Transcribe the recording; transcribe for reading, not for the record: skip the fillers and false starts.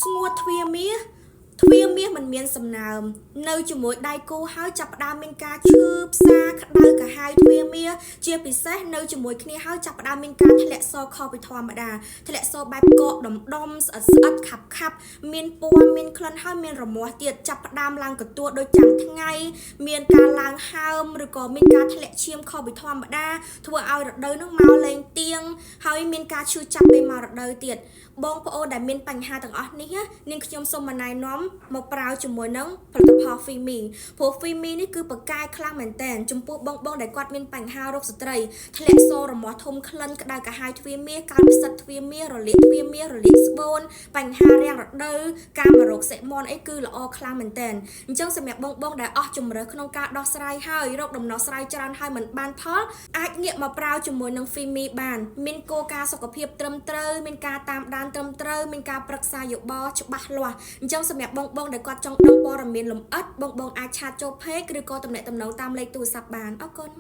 ស្ងួតទ្វាមាសមិនមានសំណើមនៅជាមួយដៃគូហើយចាប់ផ្ដើមមានការឈឺផ្សាក្តៅកាហាយទ្វាមាសជាពិសេសនៅជាមួយគ្នាហើយចាប់ផ្ដើមមានការធ្លាក់សខុសពីធម្មតាធ្លាក់សបែបកកដុំស្អិតស្អិតខាប់មានពណ៌មានក្លិនហើយមានរមាស់ទៀតចាប់ផ្ដើមឡើងកន្ទួលដូចចាំងថ្ងៃមានការឡើងហើមឬក៏មានការធ្លាក់ឈាមខុសពីធម្មតាធ្វើឲ្យរដូវនឹងមកលេងទៀងហើយមានការឈឺចាប់ពេលមករដូវទៀតបងប្អូនដែលមានបញ្ហាទាំងអស់នេះនាងខ្ញុំសូមណែនាំមកប្រើជាមួយនឹងផលិតផល Fimi ព្រោះ Fimi នេះគឺបកកាយខ្លាំងមែនតើចំពោះបងដែលគាត់មានបញ្ហារោគស្ត្រីធ្លាក់សរមាស់ធំក្លិនក្តៅកាហាយទ្វាមាសកើតផ្សិតទ្វាមាសរលាកទ្វាមាសរលាកស្បូនបញ្ហារាំងរដូវការមករោគសិមនអីគឺល្អខ្លាំងមែនតើអញ្ចឹងសម្រាប់បងដែលអស់ជំរឿក្នុងការដោះស្រាយហើយរោគដំណោះស្រាយច្រើនហើយមិនបានផលអាចងាកមកប្រើជាមួយនឹង Fimi បានមានគោលការណ៍សុខភាពត្រឹមត្រូវមានការតាមដានត្រឹមត្រូវមានការប្រឹក្សាយោបល់ច្បាស់លាស់អញ្ចឹងសម្រាប់បងដែលគាត់ចង់ដឹងព័ត៌មានលម្អិតបងអាចឆាតចូល Page ឬក៏ទំនាក់ទំនងតាមលេខទូរស័ព្ទបានអរគុណ